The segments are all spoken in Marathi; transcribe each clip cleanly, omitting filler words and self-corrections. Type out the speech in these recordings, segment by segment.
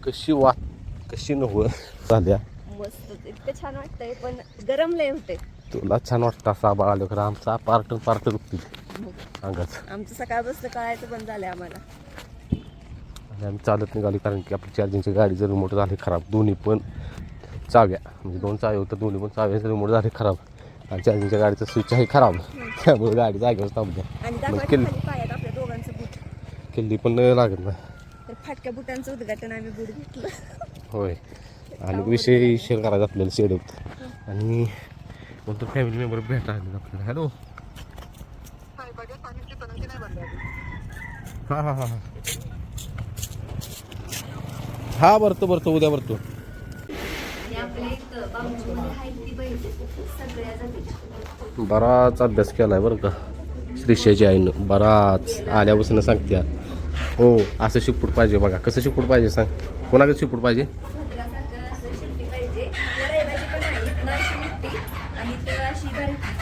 कशी नव्ह झाल्या मस्त इतकं छान वाटतंय पण गरम लय होते. तुला छान वाटतं असा आबाळ आलं खरं आमचा पार्ट रुपती अंगाच. आमचं सकाळपासून कळायचं बंद झालंय आम्हाला. आणि आम्ही चालत निघाली कारण की आपली चार्जिंगची गाडी जर रिमोट झाली खराब. दोन्ही पण चाव्या म्हणजे 2 चाव्या होतं दोन्ही पण चाव्याचं रिमोट झाले खराब आणि चार्जिंगच्या गाडीचं स्विच आहे खराब. त्यामुळे गाडी जागेवर थांबल्या. आपल्या दोघांचं बूट किल्ली पण लागत नाही. तर फाटक्या बुटांचं उद्घाटन आम्ही बूट घेतलं. होय आणि विषय शेअर करायचा आपल्याला शेड्यूल आणि नंतर फॅमिली मेंबर भेटा आपल्याला. हॅलो हां हां हां हां भरतो उद्या भरतो. बराच अभ्यास केलाय बरं का श्रीषाची आईनं. बराच आल्यापासून सांगत्या हो असं शिपूट पाहिजे. बघा कसं शिपूट पाहिजे सांग. कोणाकडे शिपूट पाहिजे.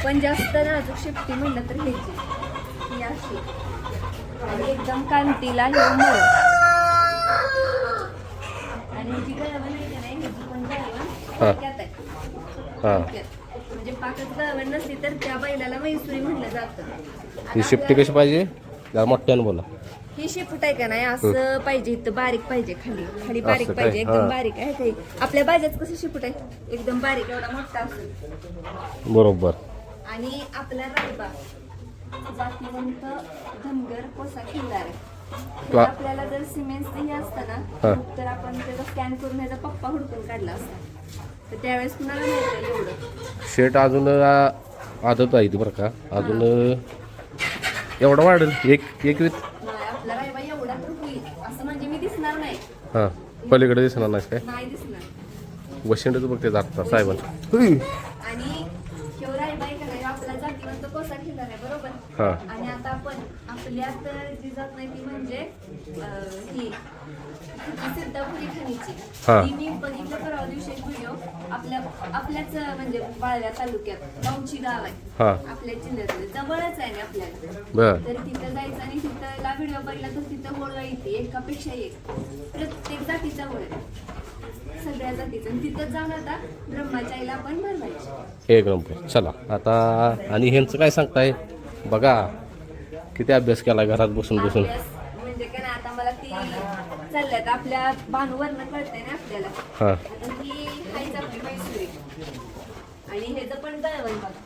पण जास्त नाजूक शिफ्टी म्हणलं तर घ्यायची अशी आणि एकदम कांतीला हे मळ आणि जी गळवण आहे का नाही ह्याची पण गळवण आहे म्हणजे पाकच गळवण नसली तर त्या बैलाला मैसुरी म्हणलं जातं. ही शिफ्टी कशी पाहिजे जरा मोठ्यानं बोला. ही शिफ्ट आहे का नाही असं पाहिजे इथं बारीक पाहिजे खाली बारीक पाहिजे एकदम बारीक आहे ते. आपल्या बाजाच कसं शिफ्ट आहे एकदम बारीक एवढा मोठा असेल बरोबर. आणि आपला रायबा जातीवंत धनगर कोसा खिल्लार आपल्याला जर सिमेंट हे असतं ना तर आपण त्याचा स्कॅन करून ह्याचा पप्पा हुडकून काढला असता. तर त्यावेळेस कुणाला मिळतं एवढं शेट अजून आदत आहे ती बरं का अजून एवढं वाढेल एक वीत आपला रायबा एवढा तर होईल असं म्हणजे मी दिसणार नाही. हां पलीकडे दिसणार नाही काय नाही दिसणार. वशिंडच बघते जातात साहेबांचं. आणि रायबा आहे का नाही आपला जातीवंत कोसा खिल्लार आहे बरोबर. आणि आता आपण आपल्यात जी जात नाही ती म्हणजे ही सिद्धापुरी खाणीची. ती मी बघितलं परवा दिवशी एक व्हिडिओ आपल्याच म्हणजे बाळव्या तालुक्यात गावची गाव आहे आपल्या जिल्ह्यातलं जवळच आहे ना आपल्याला. तर तिथं जायचं आणि तिथला व्हिडिओ बघितला तर तिथं होळ येते एकापेक्षा एक प्रत्येक जातीचा होळ सगळ्या जातीचं. तिथं जाऊन आता ब्रह्माच्या आईला पण भरवायचं. एक नंबर. चला आता आणि ह्यांचं काय सांगताय बघा किती अभ्यास केला घरात बसून म्हणजे काय ना आता मला ती चालल्यात आपल्या भानूवरनं कळतंय ना आपल्याला. आता ही हायच आपली मैसुरी आणि ह्याचं पण गळवण बघा.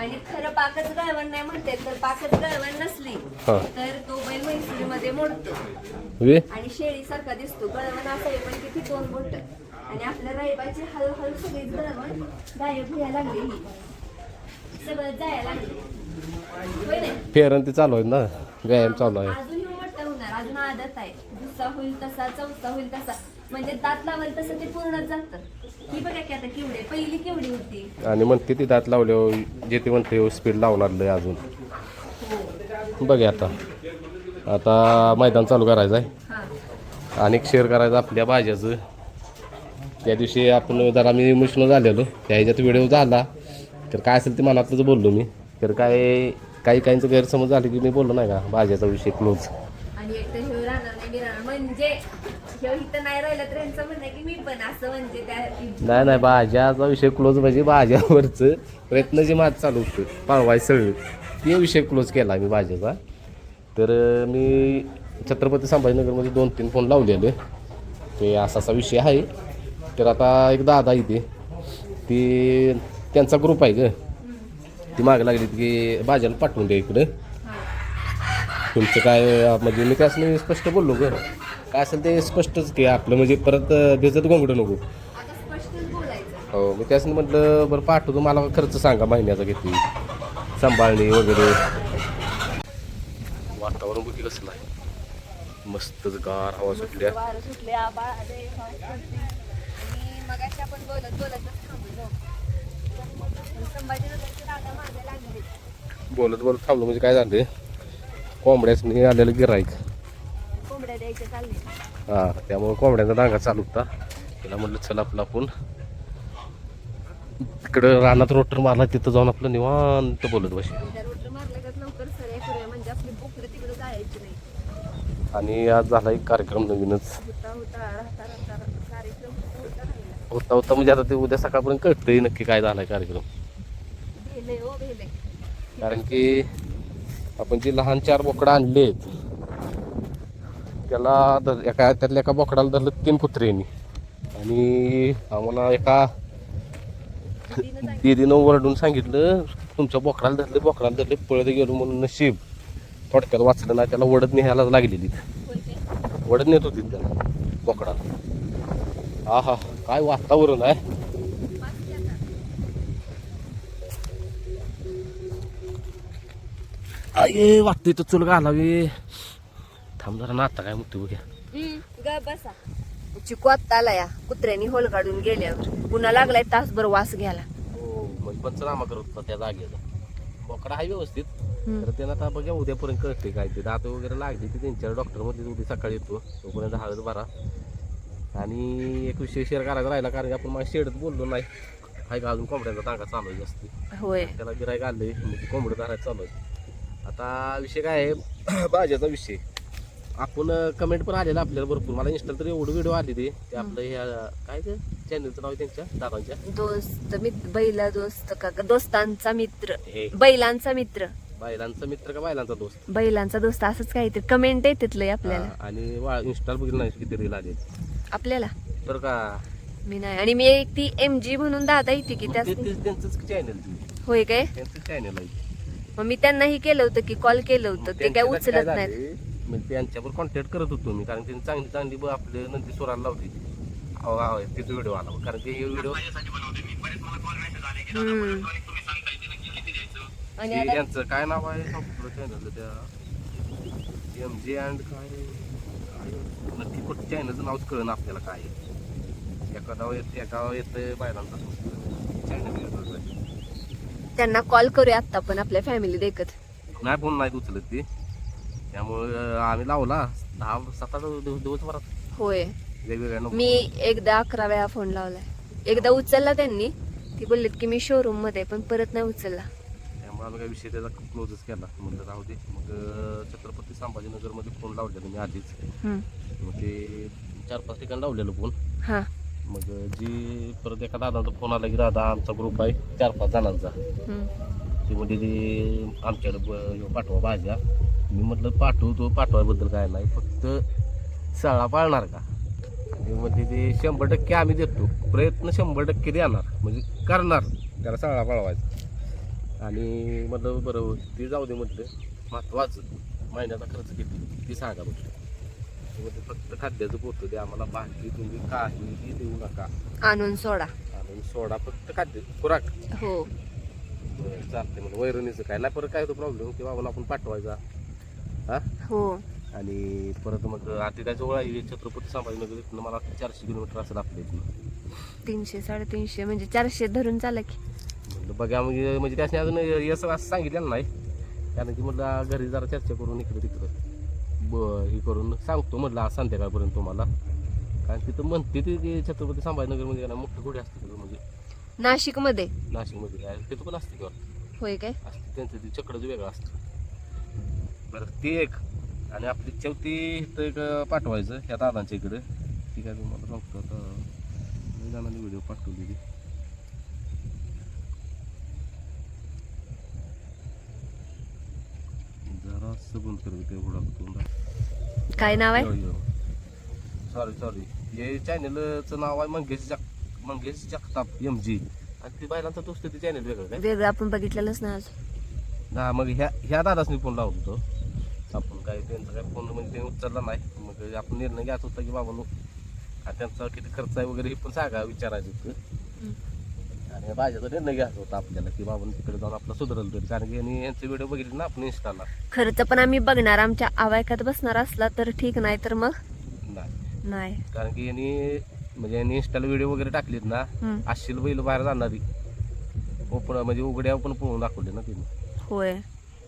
आणि खरं पाकच गळवण नाही म्हणते तर पाकच गळवण नसली तर तो बैल मैसुरीमध्ये मोडतो आणि शेळीसारखा दिसतो. गळवण असं आहे पण किती 2 बोट आणि आपल्या रायबाची हळूहळू सगळी गळवण गायब व्हायला लागली. ही सगळं जायला लागले फेरन ते चालू आहे ना व्यायाम चालू आहे. अजून मोठं होणार अजून आदत आहे. दुसरा होईल तसा चौथा होईल तसा म्हणजे दात लावाल तसं ते पूर्णच जातं. ही बघा की आता केवढे पहिली केवढी होती आणि म्हणते ती दात लावले जे ते म्हणते स्पीड लावणार अजून बघा. आता मैदान चालू करायचं आहे आणि शेअर करायचं आपल्या भाज्याचं. त्या दिवशी आपण जरा मी इमोशनल झालेलो त्या ह्याच्यात व्हिडिओ झाला तर काय असेल ते मनातलंच बोललो मी. तर काही काहींचं गैरसमज झालं की मी बोललो नाही का भाज्याचा विषय क्लोज. आणि एक तर हे राहणार नाही म्हणजे इथं नाही राहिलं तर यांचं म्हणणं की मी पण असं म्हणजे त्या नाही भाज्याचा विषय क्लोज म्हणजे भाज्यावरचं प्रयत्न जे माझं चालू होतं पाळवायचं सगळं ते विषय क्लोज केला मी भाज्याचा. तर मी छत्रपती संभाजीनगरमध्ये 2-3 फोन लावलेले ते असा विषय आहे. तर आता एक दादा इथे ती त्यांचा ग्रुप आहे ग ती मागं लागली की भाज्याला पाठवून द्या इकडं तुमचं काय म्हणजे मी त्यासनी स्पष्ट बोललो ग काय असेल ते स्पष्टच की आपलं म्हणजे परत भिजत गोंगडं नको. हो मी त्यासनी म्हटलं बरं पाठवतो मला खर्च सांगा महिन्याचा किती सांभाळणी वगैरे. वातावरण बघी कसलं आहे मस्तच गार हवा सुटल्या. बोलत थांबलो म्हणजे काय झालं कोंबड्यासनी आलेलं गिराईक त्यामुळे कोंबड्यांचा डांगा चालू होता. त्याला म्हटलं चल आपलं आपण तिकडं रानात रोटर मारला तिथं जाऊन आपलं निवांत बोलत बसे. आणि आज झाला एक कार्यक्रम नवीनच होता म्हणजे आता ते उद्या सकाळपर्यंत कळतंय नक्की काय झालाय कार्यक्रम. कारण की आपण जे लहान 4 बोकडं आणलेत त्याला त्यातल्या एका बोकडाला धरलं 3 कुत्र्यांनी आणि आम्हाला एका दीदीनं ओरडून सांगितलं तुमच्या बोकडाला धरले पळत गेलो म्हणून नशीब थोडक्यात वाचलं नाही. त्याला वडत न्यायला लागलेली वडत नेत होती त्याला बोकडाला. हा हा काय वातावरण आहे. अये वाटतंय तर चुल घालावी. थांब जरा नाता काय म्हणतो बघ्या. बसा चिकू आत्ता आला या कुत्र्यानी होल काढून गेल्यावर पुन्हा लागलाय तासभर वास घ्यायला. हो म्हणजे पंचनामा करत होता त्या जागेचा. बोकडा आहे व्यवस्थित तर त्यांना आता बघा उद्यापर्यंत कळते काय ते दात वगैरे लागली ती त्यांच्या डॉक्टर मध्ये उद्या सकाळी येतो तोपर्यंत हळद भरा. आणि एक विषय शेअर करायचा राहिला कारण की आपण माझ्या शेडत बोललो नाही हाय का अजून कोंबड्यांचा टांगा चालू आहे जास्ती. होय त्याला गिरायक आलंय म्हणजे कोंबडं धरायचं चालू आहे. आता विषय काय आहे भाज्याचा विषय. आपण कमेंट पण आलेला आपल्याला भरपूर. मला इंस्टाला तर एवढं व्हिडिओ आले ते आपलं ह्या काय ते चॅनलचं नाव आहे त्यांच्या दादांच्या दोस्त बैला दोस्त का दोस्तांचा मित्र हे बैलांचा मित्र बैलांचा मित्र का बैलांचा दोस्त बैलांचा दोस्त असंच काहीतरी कमेंट येतात लय आपल्याला. आणि इंस्टाला बघितलं नाही किती रील आले आपल्याला तर का मी नाही. आणि मी एक ती MG म्हणून दादा येते की त्याच त्यांचंच चॅनल होय काय त्यांचं चॅनल आहे. मग मी त्यांनाही केलं होतं की कॉल केलं होतं ते काय उचलत नाहीत. म्हणजे त्यांच्यावर कॉन्टॅक्ट करत होतो मी कारण त्यांनी चांगली चांगली आपले नंदी स्वराला लावते तिचा व्हिडिओ आला कारण की हे व्हिडिओ आणि यांचं काय नाव आहे चॅनल त्या MG अँड काय नक्की कुठं चॅनलचं नावच कळलं आपल्याला काय एका येतं बैलांचा चॅनल. त्यांना कॉल करूया आता पण आपल्या फॅमिली देखत नाही फोन नाही उचलत ती त्यामुळे आम्ही लावला 6-7 दिवसभरात होय. वेगवेगळ्या मी एकदा 11 वेळा फोन लावलाय. एकदा उचलला त्यांनी ती बोललीत की मी शोरूम मध्ये पण परत नाही उचलला. त्यामुळे आम्ही काही विषय त्याचा क्लोजच केला म्हणलं राहू दे. मग छत्रपती संभाजीनगर मध्ये फोन लावलेला मी आधीच. मग ते 4-5 ठिकाणी लावलेलं फोन. हा मग जी परत एका दादांचा फोन आला की दादा आमचा ग्रुप आहे 4-5 जणांचा ते म्हणजे ते आमच्याकडे पाठवा भाज्या. मी म्हटलं पाठवायबद्दल काय नाही फक्त शाळा पाळणार का. आणि म्हणजे ते 100% आम्ही देतो प्रयत्न 100% देणार म्हणजे करणार त्याला शाळा पाळवायचा. आणि म्हटलं बरं ते जाऊ दे म्हटलं महत्वाचं महिन्याचा खर्च किती ती सांगा म्हटलं. म्हणजे फक्त खाद्याचं पोतं द्या आम्हाला बाकी तुम्ही काहीही देऊ नका आणून सोडा फक्त खाद्य खुराक. हो चालते म्हणजे वैरणीचं काय नाही परत काय होतं प्रॉब्लेम की बाबा आपण पाठवायचा हा. हो आणि परत मग आता काय जवळ आहे छत्रपती संभाजीनगर इथनं मला 400 किलोमीटर असेल आपल्या इथनं. 300-350 म्हणजे 400 धरून चाला की. म्हटलं बघा म्हणजे त्याने अजून असं सांगितलेलं नाही कारण की म्हटलं घरी जरा चर्चा करून इकडे तिकडं हे करून सांगतो म्हटलं आज संध्याकाळपर्यंत तुम्हाला. कारण तिथं म्हणते ते छत्रपती संभाजीनगरमध्ये मोठे घोडे असते तिथं म्हणजे नाशिकमध्ये नाशिकमध्ये काय तिथं पण असते किंवा होय काय असते त्यांचं ते चक्रच वेगळं असतं. बरं ते एक आणि आपली चौथी इथं एक पाठवायचं ह्या दादांच्या इकडं ती काय तुम्हाला सांगतो आता मी जणांनी व्हिडिओ पाठवलेली जरा बंद करू ते हुडा काय नाव आहे. सॉरी हे चॅनलचं नाव आहे मंगेश जगताप MG आणि ती बायलांचा दोस्त ते चॅनल वेगळं काय वेगळं आपण बघितलेलंच ना आज. हा मग ह्या दादासनी फोन लावत होतो आपण काय त्यांचा काय फोन म्हणजे त्यांनी उचलला नाही. मग आपण निर्णय घ्यायचा होता की बाबा त्यांचा किती खर्च आहे वगैरे हे पण सांगा विचारायचं होतं. आणि भाज्याचा निर्णय घ्यायचा होता आपल्याला की बाबा तिकडे जाऊन आपला सुधारलं तरी कारण की यांचे व्हिडिओ बघितले ना आपण इंस्टाला. खर्च पण आम्ही बघणार आमच्या आवायकात बसणार असला तर ठीक नाही तर मग नाही कारण की म्हणजे यांनी इंस्टाला व्हिडिओ वगैरे टाकलेत ना 80 बैल बाहेर जाणारी ओपन म्हणजे उघड्या पण पळून दाखवले ना तिने. होय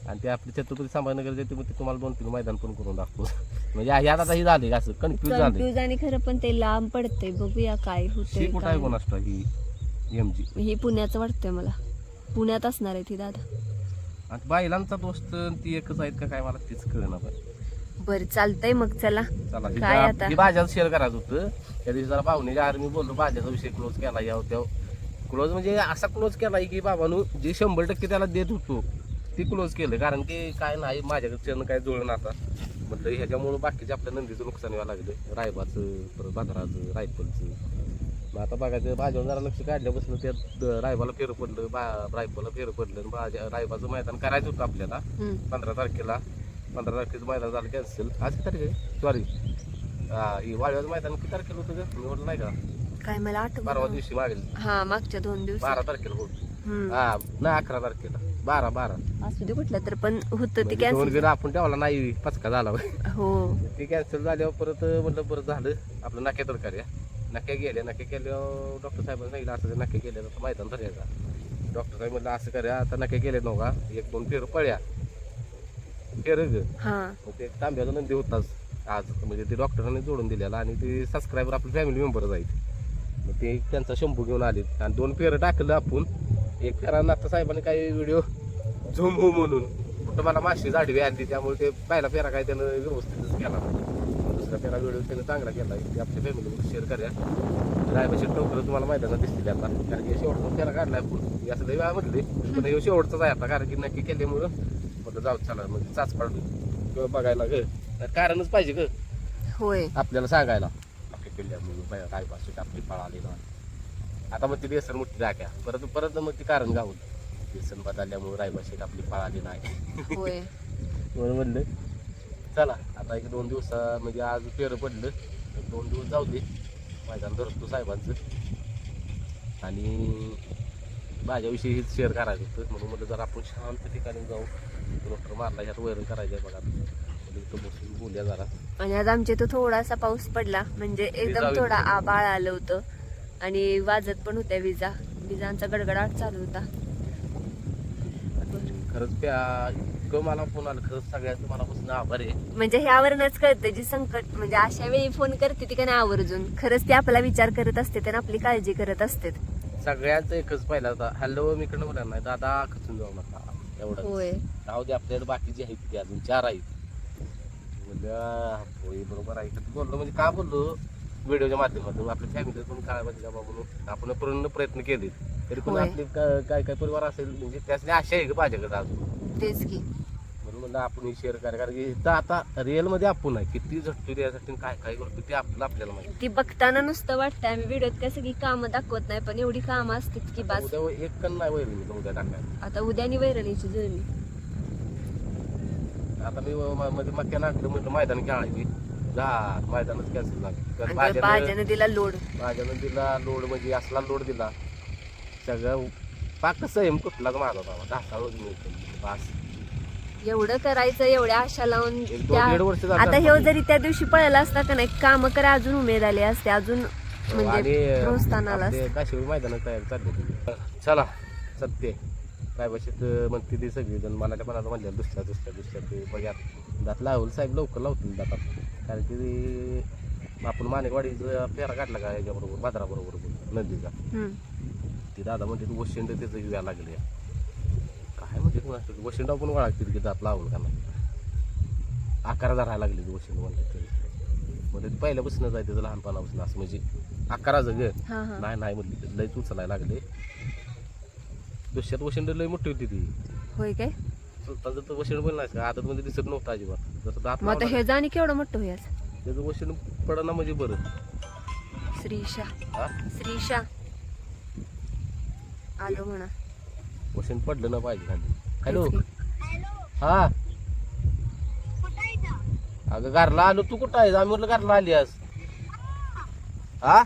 आणि ते आपली छत्रपती संभाजीनगर जाते मग ते तुम्हाला 2-3 मैदान पण करून दाखवतो म्हणजे यात आता ही झाली असं कन्फ्यूज झाले. आणि खरं पण ते लांब पडतंय बघूया काय होतंय. कुठं आहे कोण असतं ही MG ही पुण्याचं वाटतंय मला पुण्यात असणार आहे ती दादा. आणि बायलांचा दोस्त ती एकच आहेत का काय मला तीच कळेना. बर चालतंय मग चला चला काय आता ही भाज्याचं शेअर करायचं होतं. त्या दिवशी जरा पाहुणे आर मी बोललो भाज्याचा विषय क्लोज केला या होत्या क्लोज म्हणजे असा क्लोज केला की बाबांनो जे 100% त्याला देत होतो ती क्लोज केलं. कारण की काय नाही माझ्याकडचं काय जुळलं आता म्हटलं ह्याच्यामुळं बाकीचे आपल्या नंदीचं नुकसान व्हायला लागलं. रायबाचं परत बाजाराचं रायफलचं. मग आता बघायचं भाज्यावर जरा लक्ष काढल्यापासून त्यात रायबाला फेर पडलं रायफलला फेर पडलं आणि रायबाचं मैदान करायचं होतं आपल्याला 15 तारखेला. 15 तारखेचं मैदान झालं कॅन्सल. आज किती तारीख आहे सॉरी ही वाळव्याचं मैदान किती तारखेला होतं का मी म्हटलं नाही का काय मला आठवत परवा दिवशी मागेल हा मागच्या 2 दिवस 12 तारखेला होत हा नाही 11 तारखेला 12 असू दे कुठलं तर पण होतं ते म्हणजे कॅन्सल 2 गेला आपण ठेवला नाही पचका झाला हो ते कॅन्सल झाल्यावर परत म्हटलं परत झालं आपलं नाक्या तरकारी नाक्या केल्यावर डॉक्टर साहेबांनी सांगितलं असं ते नाक्या केल्या तर मैदान धरायचा. डॉक्टर साहेब म्हटलं असं करूया आता नाक्या केले नव्हता 1-2 फेर पळ्या फेर ग हा ते तांब्याचा नंदी होताच आज म्हणजे ते डॉक्टरांनी जोडून दिलेला आणि ते सबस्क्रायबर आपले फॅमिली मेंबरच आहेत. मग ते त्यांचा शंभू घेऊन आले आणि 2 फेरं टाकलं आपण. एक फेरा नाथा साहेबांनी काही व्हिडिओ झूम हो म्हणून कुठं मला माशी जाडवी आणली त्यामुळे ते पहिला फेरा काय त्यानं व्यवस्थितच केला. दुसरा फेरा व्हिडिओ त्यानं चांगला केला ते आपल्या फॅमिलीमध्ये शेअर करूया. रायबाशी टोकरं तुम्हाला मैदानात दिसतील आता कारण की शेवटचा फेरा काढलाय आपण असं लई वेळा म्हटले पण हे शेवटचाच आहे आता कारण की नक्की केल्यामुळं म्हटलं जाऊ चला म्हणजे चाच पाडू किंवा बघायला ग कारणच पाहिजे ग होय आपल्याला सांगायला आपल्या किल्ल्यामुळे रायबाशी आपली पळाली ना. आता मग ती बेसन मोठी राख्या परत मग ती कारण गावून बेसन बदलल्यामुळे रायबाशी आपली पळाली नाही होय म्हणून म्हणलं चला आता 1-2 दिवस म्हणजे आज फेरं पडलं 2 दिवस जाऊ दे मैदान धरतो साहेबांचं आणि माझ्याविषयी हेच शेअर करायचं होतं म्हणून म्हटलं जर आपण शांत ठिकाणी जाऊ डॉक्टर मारला ह्यात वैरण करायचं आहे बघा इथं बसून बोलूया जरा. आणि आज आमच्या इथं थोडासा पाऊस पडला म्हणजे एकदम थोडा आभाळ आलं होतं आणि वाजत पण होत्या विजांचा गडगडाट चालू होता. खरंच त्या इतकं मला फोन आलं खरंच सगळ्याचं मनापासून आभार आहे. म्हणजे ह्यावरूनच कळतं जी संकट म्हणजे अशा वेळी फोन करते ती का नाही आवर्जून खरंच ते आपला विचार करत असते आणि आपली काळजी करत असते. सगळ्यांचं एकच पहिला होता हॅलो मी कडनं बोला नाही दादा खचून जाऊ नका एवढं होय राहू दे आपल्याकडे बाकीचे आहेत ते अजून 4 आहेत म्हणजे होय बरोबर आहे बोललो म्हणजे का बोललो व्हिडिओच्या माध्यमातून आपल्या फॅमिलीत पण काय पाहिजे का बाबा आपण पूर्ण प्रयत्न केले तरी पण आपले काय काय परिवार असेल म्हणजे त्यासली आशा आहे का माझ्याकडे अजून तेच की म्हणून म्हणलं आपण शेअर करा कारण की इथं आता रिअल मध्ये आपण आहे किती झटतो यासाठी काय काय करतो ते आपल्याला माहिती. ती बघताना नुसतं वाटतं आम्ही व्हिडिओत काय सगळी कामं दाखवत नाही पण एवढी कामं असतात की बास. उद्या एक कण नाही वैरण मी उद्या टाकायला आता उद्यानी वैरणीची जुळणी आता मी मध्ये मक्या नाटलं म्हटलं मैदान खेळायची जा मैदानच कॅन्सल झालं भाज्यानं दिला लोड भाज्यानं दिला लोड म्हणजे असला लोड दिला सगळं पाक संयम कुठलाच माझा बाबा ढासाळूच मिळतो बास एवढं करायचं एवढ्या आशा लावून 1-1.5 वर्ष झालं आता हे जरी त्या दिवशी पळायला असता का नाही काम करा अजून उमेद आली असते अजून म्हणजे आणि प्रोत्साहन आलं आपले काशीवर मैदानात तयार चालले चला सत्य काय भाषेत म्हणते ती सगळी जण मनाच्या मनाला म्हणल्या दुसऱ्या ते बघा दात लावलं साहेब लवकर लावतील दातात कारण की आपण माणिकवाडीचा फेरा काढला का याच्याबरोबर बाजाराबरोबर नदीचा ती दादा म्हणते तू वशिंड त्याचं घ्यायला लागले काय म्हणते तू वशिंडा पण वळागतील की दात लावून का नाही आकार धरायला लागले ती वशिंड म्हणते तरी म्हणजे पहिल्यापासून जाय त्याचं लहानपणापासून असं म्हणजे आकाराचं ग नाही म्हणली लय उचलायला लागले दुसऱ्यात वशिंड लय मोठी होती ती होय काय सुलतानचं तर वशिंड पण नाही आदत मध्ये दिसत नव्हतं अजिबात जसं दात मग आता हे जाणी केवढं मोठं होयाच त्याचं वशिंड पडणं म्हणजे बरं श्रीशा आलो म्हणा वशिंड पडलं ना पाहिजे खाली हॅलो हा अगं घरला आलो तू कुठं आहेस आम्ही म्हटलं घरला आली आज हा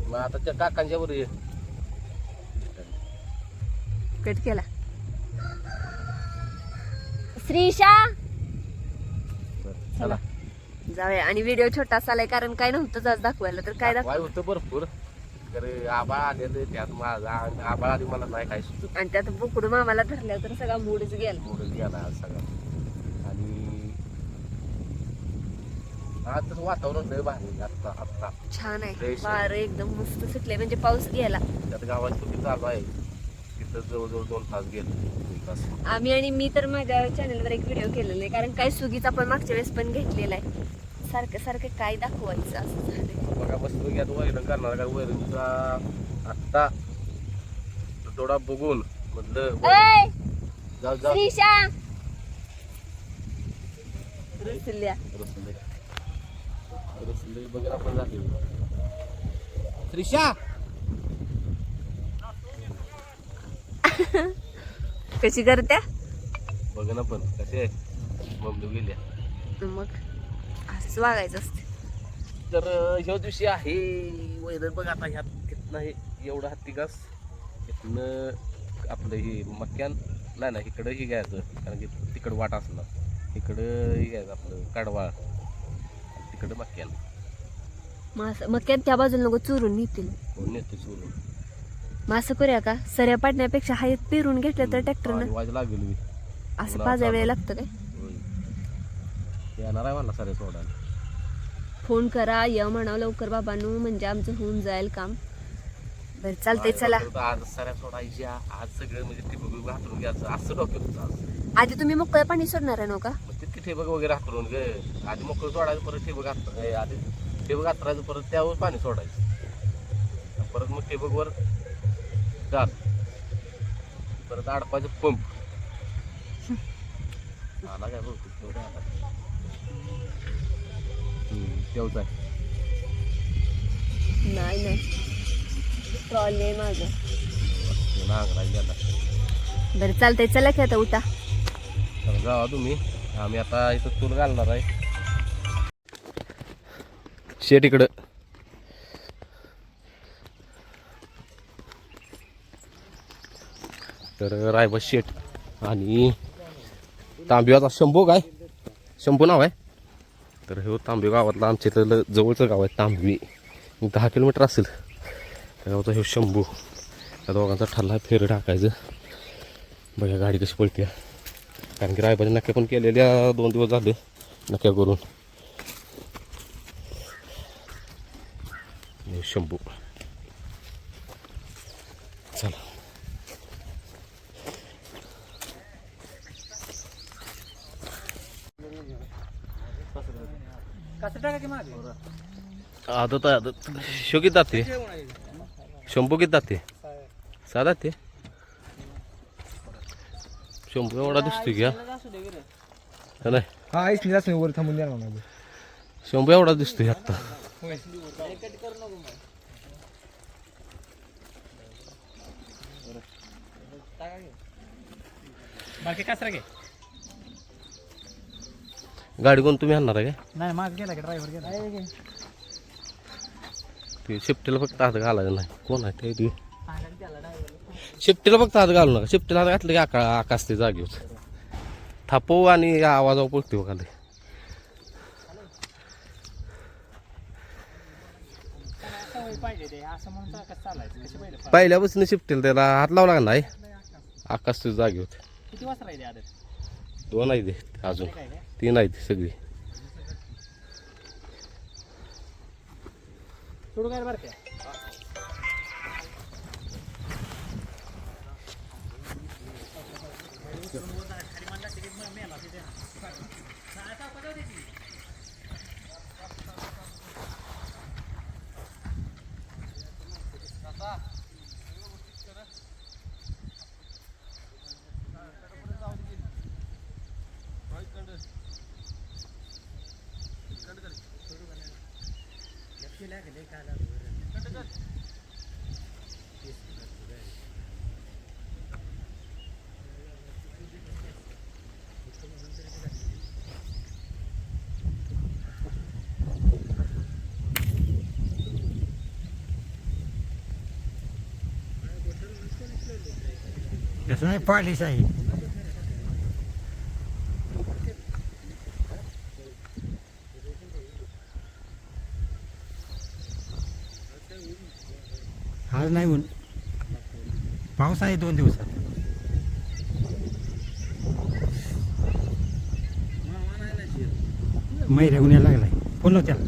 मग आता त्या काकांच्या वर ये कट केला श्रीशा चला जाऊया आणि व्हिडिओ छोटासा आलाय कारण काय नव्हतं आज दाखवायला तर काय वाय होतं भरपूर तर आबाळ आलेलं त्यात माझा आबाळ आली मला नाही काय सुचत आणि त्यात बुकडू मामाला धरल्या तर सगळा मूडच गेला मोडच गेला आज सगळा आणि आज तर वातावरण लय भारी आता छान आहे फ्रेश वारं एकदम मस्त सुटले म्हणजे पाऊस गेला त्यात गावात चुकी चालू आहे इथं जवळजवळ 2 तास गेले 2 तास. आम्ही आणि मी तर माझ्या चॅनलवर एक व्हिडिओ केलेला आहे, कारण काय सुगीचा आपण मागच्या वेळेस पण घेतलेला आहे. सारखं सारखं काय दाखवायचं असं झालंय. बघा मस्त पैकी आता वैरण करणार का वैरणचा आत्ता थोडा बघून म्हटलं ऐ, जाऊ जाऊ श्रीशा रुसल्या. रसले बघा आपण जाते त्रिशा कशी करत्या बघ ना पण कसे आहे मम्मी गेल्या. मग असंच वागायचं असते. तर ह्या दिवशी आहे वैरण बघ आता ह्यात कितना हे एवढं हत्ती घास इथनं आपलं हे मक्यान नाही इकडं ही घ्यायचं कारण की तिकडं वाट असणार इकडं ही घ्यायचं आपलं कडवाळ तिकडं मक्यान मग काय त्या बाजूला नको चुरून नेतील. कोण नेते सोडून मग असं करूया का, सऱ्या पाडण्यापेक्षा हायत पेरून घेतलं तर ट्रॅक्टरनं वाज लागेल मी असं पाजा वेळ लागतं काय. येणार आहे मला सारे सोडायला. फोन करा या म्हणावं लवकर बाबांनो, म्हणजे आमचं होऊन जाईल काम. बरं चालतंय चला. आज साऱ्या सोडायच्या आज सगळं म्हणजे ठिबक हातरून घ्यायचं असं डोक्यात होतं आज. आधी तुम्ही मोकळं पाणी सोडणार आहे नका. मग तितकी ठिबक वगैरे हातरून गे आधी मोकळं सोडायचं परत ठिबक आधी ठिबक हातरायचं परत त्यावर पाणी सोडायचं परत मग ठिबकवर जात परत अडपायचं पंप आला काय बघ तेवढं आला तेवढं आहे. नाही ट्रॉली आहे माझं. नांगराय गेला. बरं चालतंय चला की आता उठा. तर जावा तुम्ही आम्ही आता इथं चूल घालणार आहे शेट इकडं. तर रायबा शेट आणि तांबिवाचा शंभू काय शंभू नाव आहे. तर हे तांबे गावातलं आमच्या इथलं जवळचं गाव आहे तांबवी 10 किलोमीटर असेल त्या गावचा हे शंभू. त्या दोघांचा ठरला फेर टाकायचं. बघा गाडी कशी पळते कारण की रायबाने नक्या पण केलेल्या 2 दिवस झाले नक्या करून. शंभू चला आदत आहे आदत. शो किती जाते शंभू किती जाते 6 जाते. शंभू एवढा दिसतोय घ्या नाही हा इसली वर थांबून द्या ना. शंभू एवढा दिसतोय आत्ता. बाकी कसरा घे गाडी कोण तुम्ही आणणार आहे काय. नाही माग गेला का ड्रायव्हर गेला. ते शिफ्टीला फक्त हात घालायचं नाही. कोण आहे ते शिफ्टीला फक्त हात घालू नका. शिफ्टीला हात घातलं की आकाश ते जागेवर थापो आणि आवाजावर पळते खाली. पहिल्यापासून शिफ्टीला त्याला हात लावला का नाही आकाश ते जागेवर. किती वाजता राहिले आदत 2 आहे ते अजून 3 आहे ती सगळी. सोडू काय बरं का. कसं नाही पालीस आहे. आज नाही ऊन पाऊस आहे 2 दिवसात. मैऱ्या उन्हायला लागलाय. फोन लाव त्याला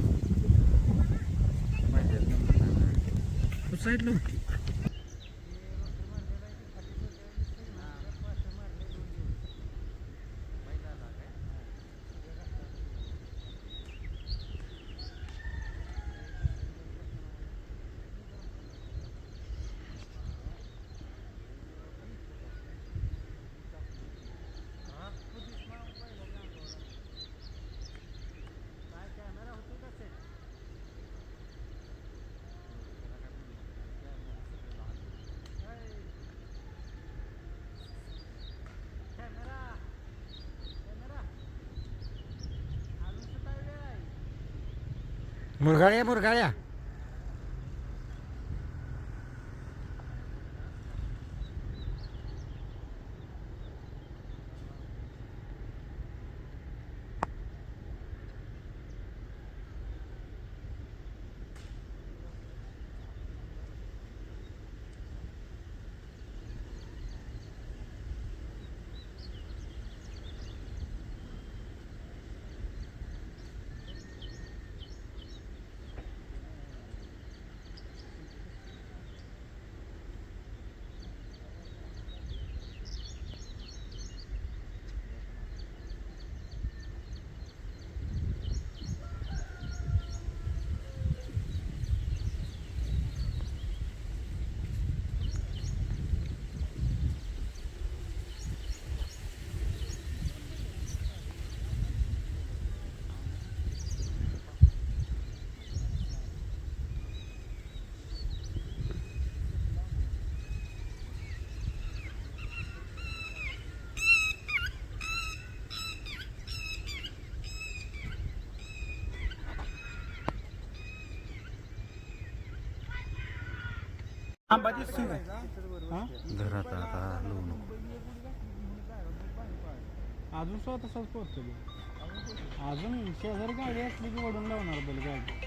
साईडला. मुरगाळ्या मुरगाळ्या घरात आता हलवू नको. अजून सुद्धा तसाच पोहोचतो अजून शेजारी गाडी असली की वडून लावणार बैल गाडी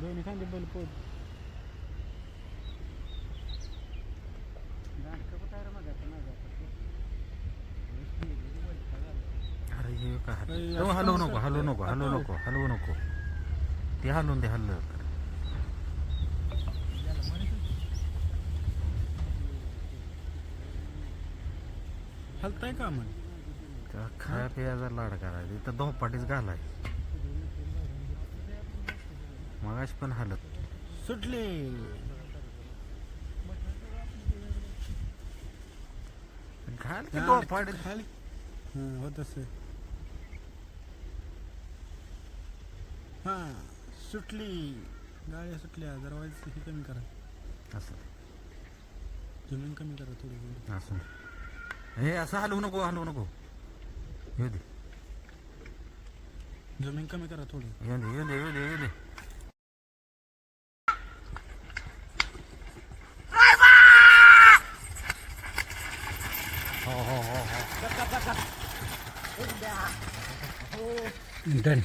दोन्ही खांदे बैल पोहोच अरे हे काय हलवू नको हलवू नको हलवू नको हलवू नको ते हलवून दे हल्लं हलताय का मग खाया पियाचा लाड करायचा इथं धोपाटीच घालाय मगाशी पण हालत सुटले घाल की धोपाटीत खाली होत असे हां सुटली गाड्या सुटल्या जरा व्हायचं हे कमी करा असं जमीन कमी करा थोडी असं हे असं हलवू नको येऊ दे जमीन कमी करा थोडी येऊ दे येऊ दे येऊ दे येऊ दे हो हो हो हो डन